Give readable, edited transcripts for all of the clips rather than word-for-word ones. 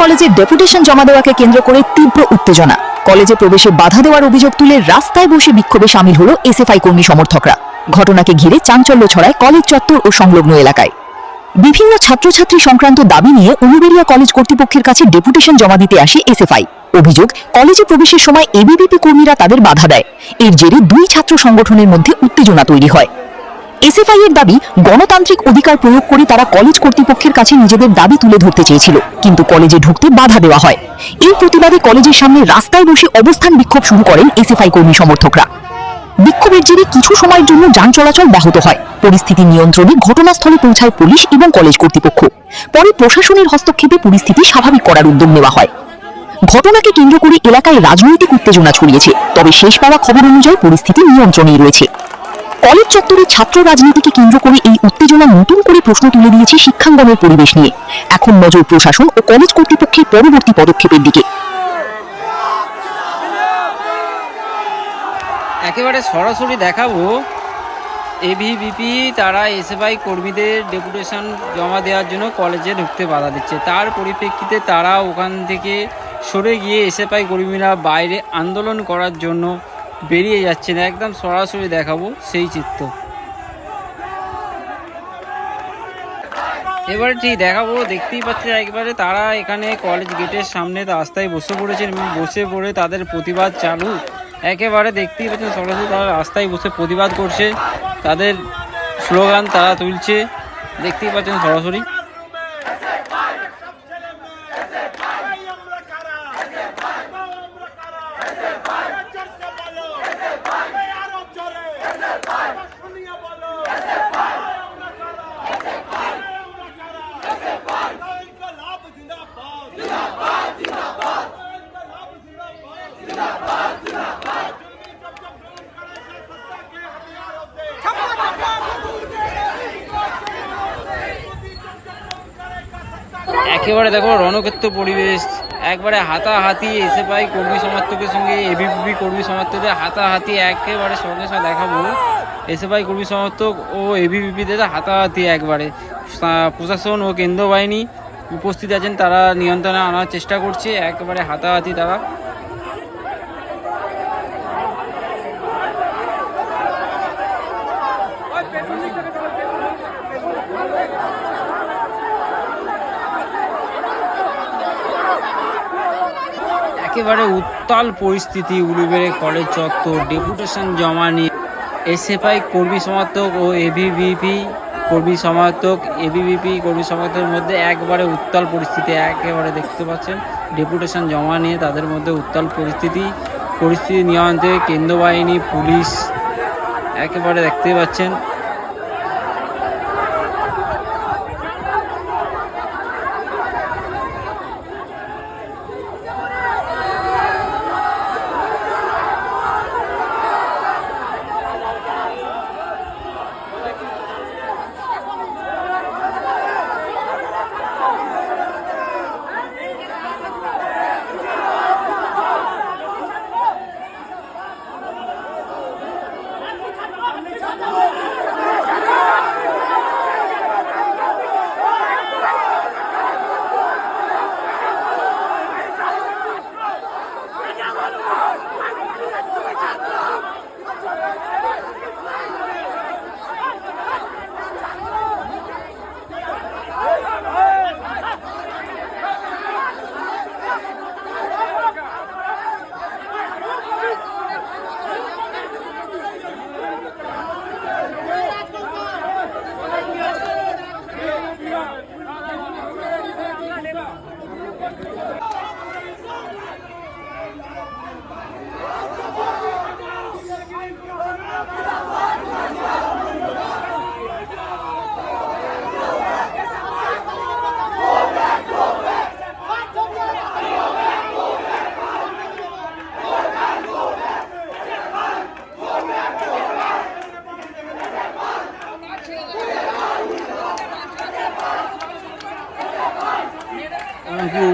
কলেজে ডেপুটেশন জমা দেওয়াকে কেন্দ্র করে তীব্র উত্তেজনা। কলেজে প্রবেশে বাধা দেওয়ার অভিযোগ তুলে রাস্তায় বসে বিক্ষোভে সামিল হল এসএফআই কর্মী সমর্থকরা। ঘটনাকে ঘিরে চাঞ্চল্য ছড়ায় কলেজ চত্বর ও সংলগ্ন এলাকায়। বিভিন্ন ছাত্রছাত্রী সংক্রান্ত দাবি নিয়ে উলুবেড়িয়া কলেজ কর্তৃপক্ষের কাছে ডেপুটেশন জমা দিতে আসে এসএফআই। অভিযোগ, কলেজে প্রবেশের সময় এবিভিপি কর্মীরা তাদের বাধা দেয়। এর জেরে দুই ছাত্র সংগঠনের মধ্যে উত্তেজনা তৈরি হয়। এসএফআই এর দাবি, গণতান্ত্রিক অধিকার প্রয়োগ করে তারা কলেজ কর্তৃপক্ষের কাছে নিজেদের দাবি তুলে ধরতে চেয়েছিল, কিন্তু কলেজে ঢুকতে বাধা দেওয়া হয়। এই প্রতিবাদে কলেজের সামনে রাস্তায় বসে অবস্থান বিক্ষোভ শুরু করেন এসএফআই কর্মী সমর্থকরা। বিক্ষোভের জেরে কিছু সময়ের জন্য যান চলাচল ব্যাহত হয়। পরিস্থিতি নিয়ন্ত্রণে ঘটনাস্থলে পৌঁছায় পুলিশ এবং কলেজ কর্তৃপক্ষ। পরে প্রশাসনের হস্তক্ষেপে পরিস্থিতি স্বাভাবিক করার উদ্যোগ নেওয়া হয়। ঘটনাকে কেন্দ্র করে এলাকায় রাজনৈতিক উত্তেজনা ছড়িয়েছে, তবে শেষ পাওয়া খবর অনুযায়ী পরিস্থিতি নিয়ন্ত্রণেই রয়েছে। কলেজ চত্বরে ছাত্র রাজনীতিকে কেন্দ্র করে এই উত্তেজনা নতুন করে প্রশ্ন তুলে দিয়েছে শিক্ষাঙ্গনের পরিবেশ নিয়ে। এখন নজর প্রশাসন ও কলেজ কর্তৃপক্ষের পরবর্তী পদক্ষেপের দিকে। একেবারে সরাসরি দেখাবো এবিভিপি তারা এসএফআই কর্মীদের ডেপুটেশন জমা দেওয়ার জন্য কলেজে ঢুকতে বাধা দিচ্ছে। তার পরিপ্রেক্ষিতে তারা ওখান থেকে সরে গিয়ে এসএফআই কর্মীরা বাইরে আন্দোলন করার জন্য বেরিয়ে যাচ্ছেন। একদম সরাসরি দেখাবো সেই চিত্র। এবারে ঠিক দেখাবো, দেখতেই পাচ্ছি একবারে তারা এখানে কলেজ গেটের সামনে রাস্তায় বসে পড়েছেন এবং বসে পড়ে তাদের প্রতিবাদ চালু। একেবারে দেখতেই পাচ্ছেন সরাসরি তারা রাস্তায় বসে প্রতিবাদ করছে, তাদের স্লোগান তারা তুলছে, দেখতেই পাচ্ছেন সরাসরি। একেবারে দেখো রণক্ষেত্র পরিবেশ, একবারে হাতাহাতি এসএফআই কর্মী সমর্থকের সঙ্গে এবিভিপি কর্মী সমর্থকদের হাতাহাতি। একেবারে সঙ্গে সঙ্গে দেখাবো এসএফআই কর্মী সমর্থক ও এবিভিপিদের হাতাহাতি। একবারে প্রশাসন ও কেন্দ্র বাহিনী উপস্থিত আছেন, তারা নিয়ন্ত্রণে আনার চেষ্টা করছে। একেবারে হাতাহাতি তারা। একেবারে উত্তাল পরিস্থিতি উলুবেড়ে কলেজ চত্বর। ডেপুটেশন জমা নিয়ে এসএফআই কর্মী সমর্থক ও এবিভিপি কর্মী সমর্থকের মধ্যে একবারে উত্তাল পরিস্থিতি। একেবারে দেখতে পাচ্ছেন ডেপুটেশন জমা নিয়ে তাদের মধ্যে উত্তাল পরিস্থিতি নিয়ন্ত্রণে কেন্দ্র বাহিনী, পুলিশ, একেবারে দেখতে পাচ্ছেন।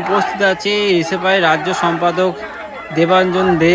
উপস্থিত আছে এসএফআই রাজ্য সম্পাদক দেবাঞ্জন দে।